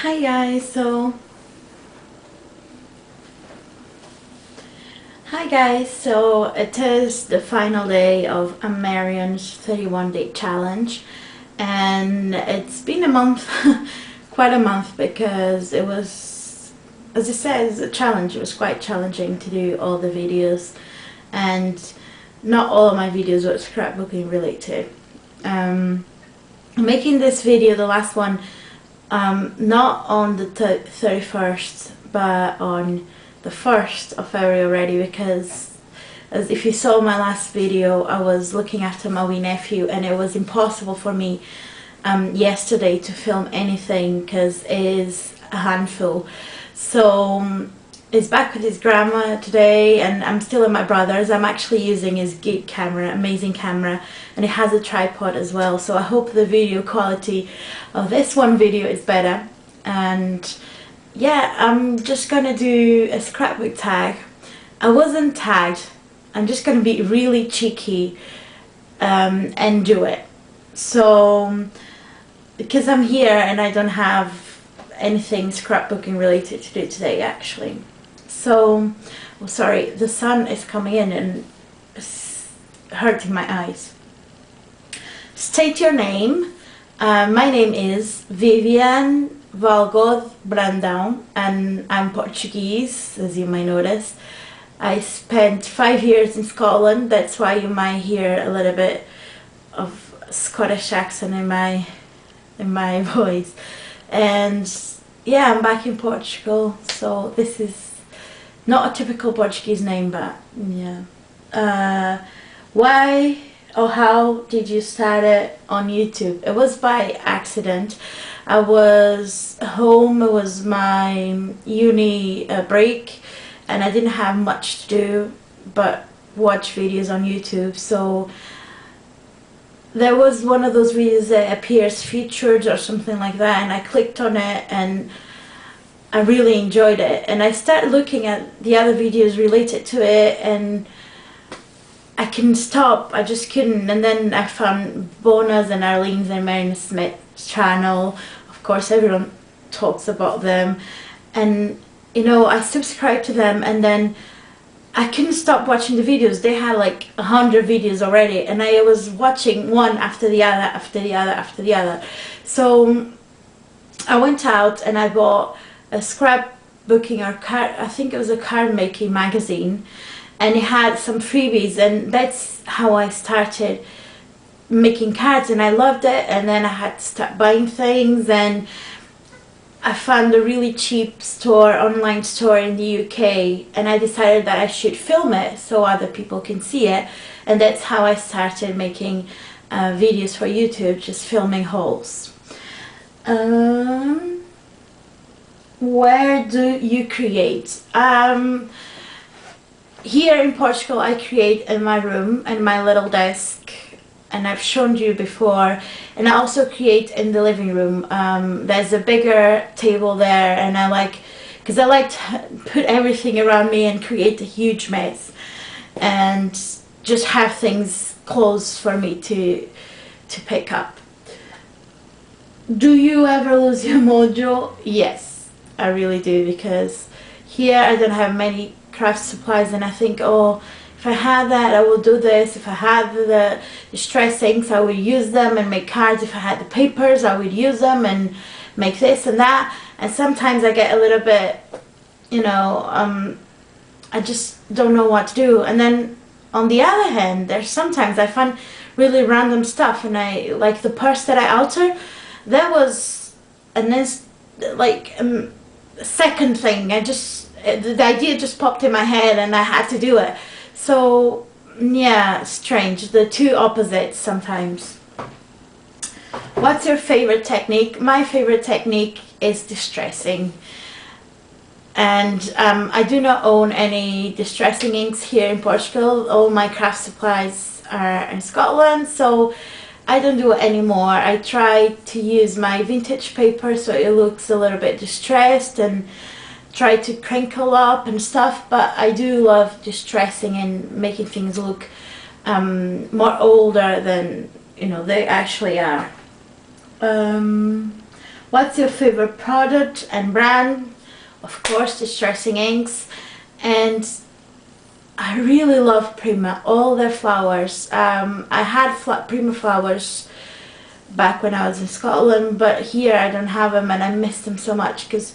Hi guys, so it is the final day of Marion's 31-day challenge, and it's been a month, quite a month, because it was, as it says, a challenge. It was quite challenging to do all the videos, and not all of my videos were scrapbooking related. Making this video, the last one, not on the 31st, but on the 1st of February already, because as if you saw my last video, I was looking after my wee nephew, and it was impossible for me yesterday to film anything because it is a handful. So he's back with his grandma today, and I'm still at my brother's. I'm actually using his good camera, amazing camera, and it has a tripod as well, so I hope the video quality of this one video is better. And yeah, I'm just gonna do a scrapbook tag. I wasn't tagged. I'm just gonna be really cheeky and do it. So because I'm here and I don't have anything scrapbooking related to do today actually. So, oh, sorry, the sun is coming in and it's hurting my eyes. State your name. My name is Vivian Valgod Brandão, and I'm Portuguese, as you might notice. I spent 5 years in Scotland. That's why you might hear a little bit of Scottish accent in my voice. And yeah, I'm back in Portugal, so this is not a typical Portuguese name, but yeah. Why or how did you start it on YouTube? It was by accident. I was home, it was my uni break, and I didn't have much to do but watch videos on YouTube. So there was one of those videos that appears featured or something like that, and I clicked on it and I really enjoyed it, and I started looking at the other videos related to it, and I couldn't stop. I just couldn't. And then I found Bona's and Arlene's and Marion Smith's channel. Of course, everyone talks about them, and you know, I subscribed to them, and then I couldn't stop watching the videos. They had like 100 videos already, and I was watching one after the other, after the other, after the other. So I went out and I bought a scrapbooking or card, I think it was a card making magazine, and it had some freebies, and that's how I started making cards, and I loved it. And then I had to start buying things, and I found a really cheap store, online store in the UK, and I decided that I should film it so other people can see it, and that's how I started making videos for YouTube, just filming hauls. Where do you create? Here in Portugal, I create in my room, in my little desk, and I've shown you before, and I also create in the living room. There's a bigger table there, and because I like to put everything around me and create a huge mess, and just have things close for me to pick up. Do you ever lose your mojo? Yes, I really do, because here I don't have many craft supplies, and I think, oh, if I had that I would do this. If I had the distress inks, I would use them and make cards. If I had the papers, I would use them and make this and that. And sometimes I get a little bit, you know, I just don't know what to do. And then on the other hand, there's sometimes I find really random stuff, and I like the purse that I alter. That was a second thing. The idea just popped in my head, and I had to do it. So yeah, strange, the two opposites sometimes. What's your favorite technique? My favorite technique is distressing, and I do not own any distressing inks here in Portugal. All my craft supplies are in Scotland, so I don't do it anymore. I try to use my vintage paper so it looks a little bit distressed, and try to crinkle up and stuff, but I do love distressing and making things look more older than, you know, they actually are. What's your favorite product and brand? Of course, distressing inks. And I really love Prima, all their flowers. I had Prima flowers back when I was in Scotland, but here I don't have them, and I miss them so much because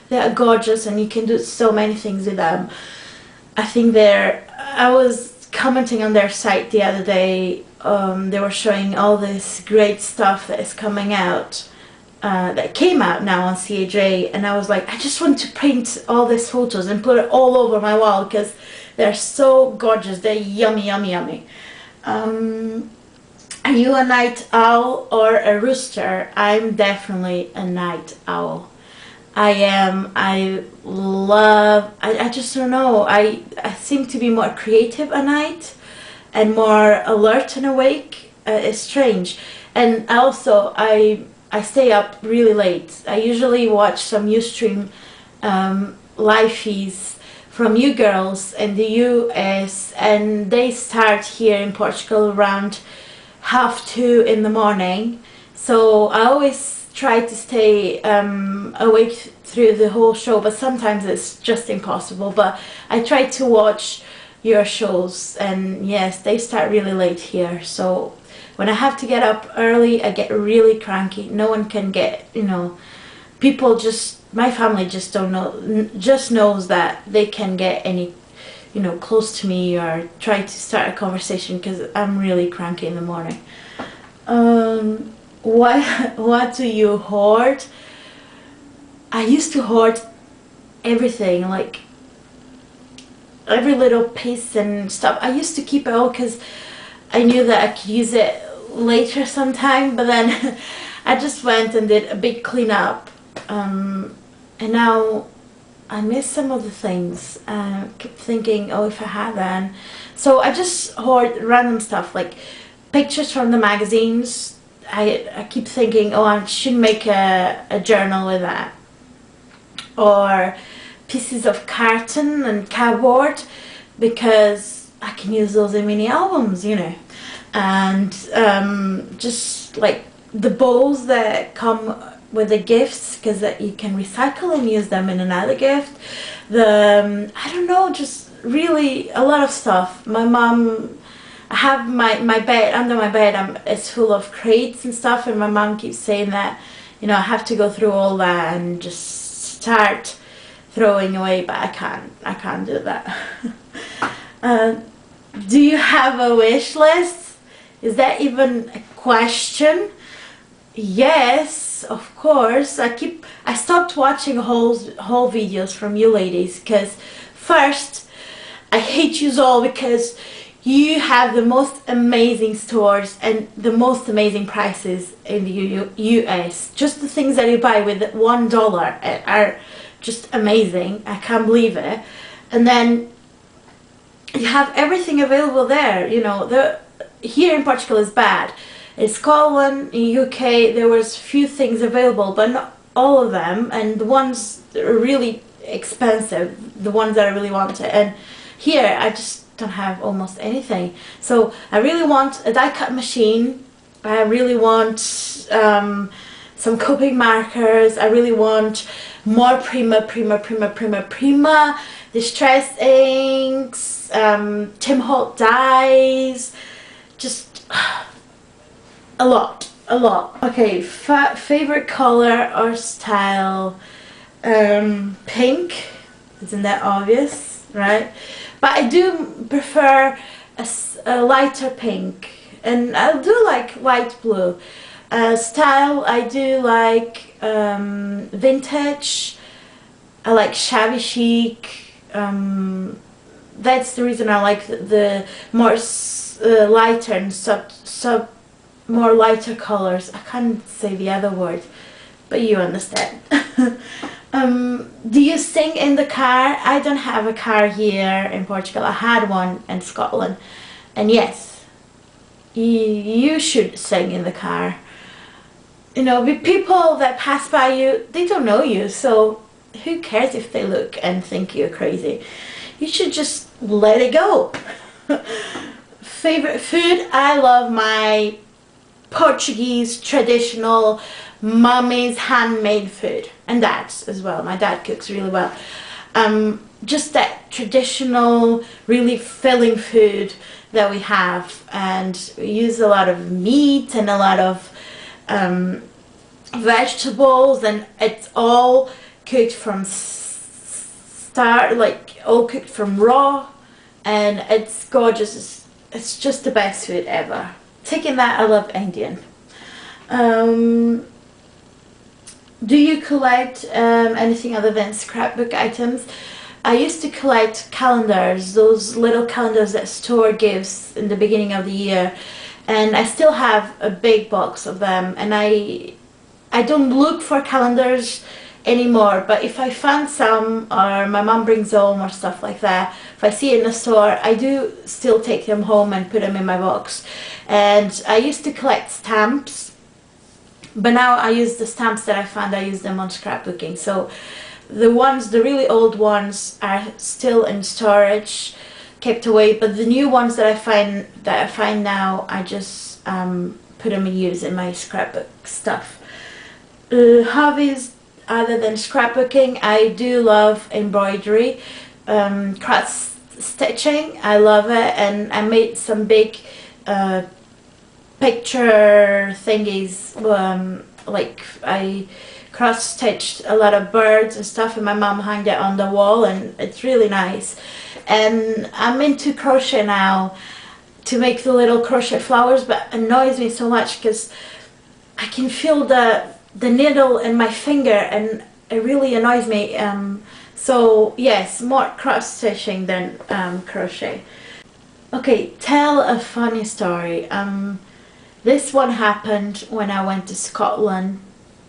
they are gorgeous and you can do so many things with them. I think I was commenting on their site the other day. They were showing all this great stuff that is coming out, that came out now on CAJ, and I was like, I just want to print all these photos and put it all over my wall because they're so gorgeous. They're yummy, yummy, yummy. Are you a night owl or a rooster? I'm definitely a night owl. I am. I just don't know. I seem to be more creative at night and more alert and awake. It's strange. And also I stay up really late. I usually watch some Ustream live feeds from you girls in the US, and they start here in Portugal around 1:30 in the morning. So I always try to stay awake through the whole show, but sometimes it's just impossible. But I try to watch your shows, and yes, they start really late here. So when I have to get up early, I get really cranky. No one can get, people just, my family just don't know, just knows that they can get any, close to me or try to start a conversation because I'm really cranky in the morning. What do you hoard? I used to hoard everything, like every little piece and stuff. I used to keep it all because I knew that I could use it later sometime, but then I just went and did a big cleanup, and now I miss some of the things. I keep thinking, oh, if I had then. So I just hoard random stuff, like pictures from the magazines. I keep thinking, oh, I should make a journal with that. Or pieces of carton and cardboard, because I can use those in mini albums, And just like the bowls that come with the gifts, because you can recycle and use them in another gift. I don't know, just really a lot of stuff. My mom, I have my bed, under my bed it's full of crates and stuff, and my mom keeps saying that, I have to go through all that and just start throwing away, but I can't do that. Do you have a wish list? Is that even a question? Yes, of course. I stopped watching whole videos from you ladies because first, I hate you all because you have the most amazing stores and the most amazing prices in the US. Just the things that you buy with $1 are just amazing. I can't believe it. And then you have everything available there. Here in Portugal is bad. In Scotland, in UK, there was few things available, but not all of them. And the ones that are really expensive, the ones that I really wanted. And here, I just don't have almost anything. So I really want a die cut machine. I really want some Copic markers. I really want more Prima distress inks, Tim Holt dyes, just a lot. Okay, favorite color or style? Pink, isn't that obvious, right? But I do prefer a lighter pink, and I do like white blue. Style, I do like vintage. I like shabby chic. That's the reason I like the more lighter and more lighter colors. I can't say the other word, but you understand. Do you sing in the car? I don't have a car here in Portugal. I had one in Scotland, and yes, you should sing in the car. With people that pass by you, they don't know you, so who cares if they look and think you're crazy? You should just let it go. Favorite food? I love my Portuguese traditional mommy's handmade food, and dad's as well. My dad cooks really well. Just that traditional, really filling food that we have, and we use a lot of meat and a lot of vegetables, and it's all cooked from all cooked from raw, and it's gorgeous. It's just the best food ever. Taking that, I love Indian. Do you collect anything other than scrapbook items? I used to collect calendars, those little calendars that store gives in the beginning of the year, and I still have a big box of them, and I don't look for calendars anymore, but if I find some, or my mom brings home or stuff like that, if I see it in the store, I do still take them home and put them in my box. And I used to collect stamps, but now I use the stamps that I found, I use them on scrapbooking. So the really old ones are still in storage, kept away, but the new ones that I find now, I just put them in use in my scrapbook stuff. Hobbies other than scrapbooking, I do love embroidery, cross stitching. I love it, and I made some big picture thingies, like I cross-stitched a lot of birds and stuff, and my mom hung it on the wall, and it's really nice. And I'm into crochet now, to make the little crochet flowers, but it annoys me so much because I can feel the needle in my finger, and it really annoys me. So yes, more cross-stitching than crochet. Okay, tell a funny story. This one happened when I went to Scotland.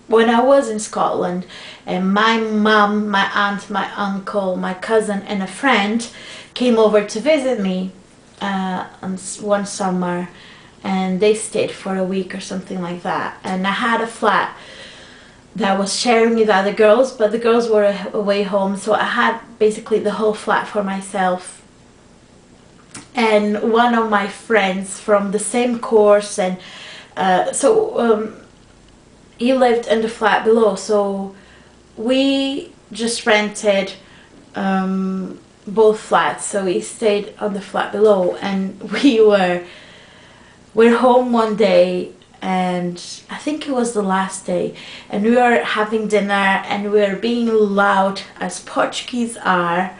When I was in Scotland, and my mum, my aunt, my uncle, my cousin and a friend came over to visit me one summer, and they stayed for a week or something like that. And I had a flat that I was sharing with other girls, but the girls were away home, so I had basically the whole flat for myself. And one of my friends from the same course, and he lived in the flat below, so we just rented both flats, so we stayed on the flat below. And we're home one day, and I think it was the last day, and we were having dinner, and we were being loud as Portuguese are.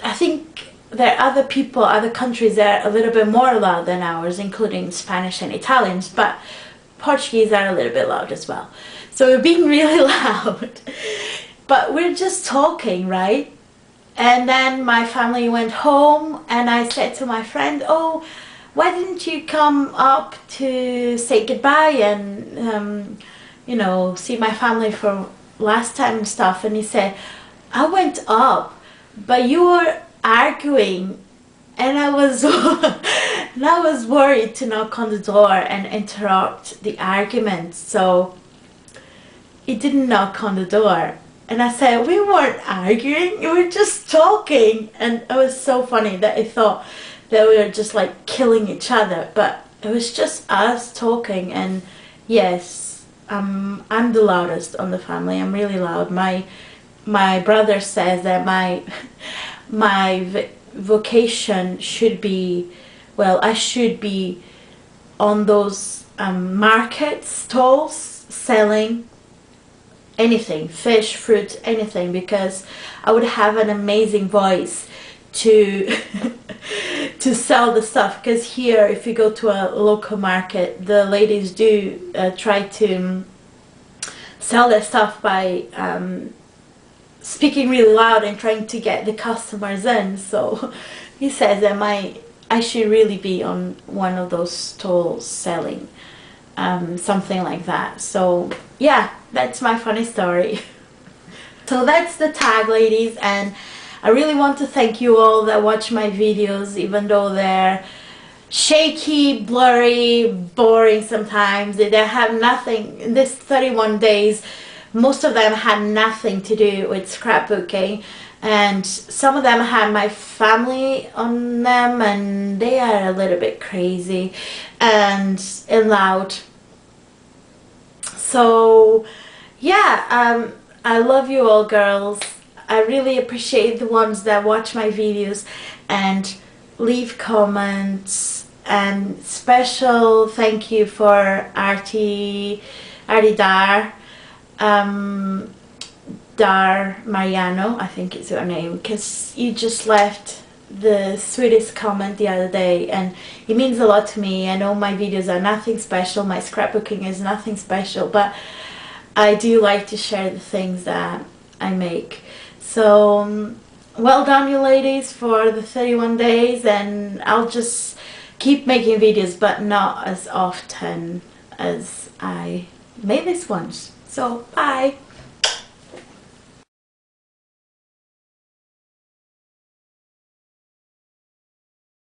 I think there are other countries that are a little bit more loud than ours, including Spanish and Italians, but Portuguese are a little bit loud as well. So we're being really loud, but we're just talking, right? And then my family went home, and I said to my friend, oh, why didn't you come up to say goodbye and you know, see my family for last time and stuff? And he said, I went up, but you were arguing. And I was and I was worried to knock on the door and interrupt the argument, so he didn't knock on the door. And I said, we weren't arguing, we were just talking. And it was so funny that I thought that we were just like killing each other, but it was just us talking. And yes, I'm the loudest on the family. I'm really loud. My brother says that my vocation should be, well, I should be on those market stalls selling anything, fish, fruit, anything, because I would have an amazing voice to to sell the stuff. Because here, if you go to a local market, the ladies do try to sell their stuff by speaking really loud and trying to get the customers in. So he says that I should really be on one of those stalls selling something like that. So yeah, that's my funny story. So that's the tag, ladies, and I really want to thank you all that watch my videos, even though they're shaky, blurry, boring sometimes. They have nothing. In this 31 days, most of them had nothing to do with scrapbooking, and some of them had my family on them, and they are a little bit crazy and loud. So yeah, I love you all, girls. I really appreciate the ones that watch my videos and leave comments, and special thank you for Artie Dar Mariano, I think it's her name, because you just left the sweetest comment the other day, and it means a lot to me. I know my videos are nothing special, my scrapbooking is nothing special, but I do like to share the things that I make. So well done, you ladies, for the 31 days, and I'll just keep making videos, but not as often as I made this one. So bye.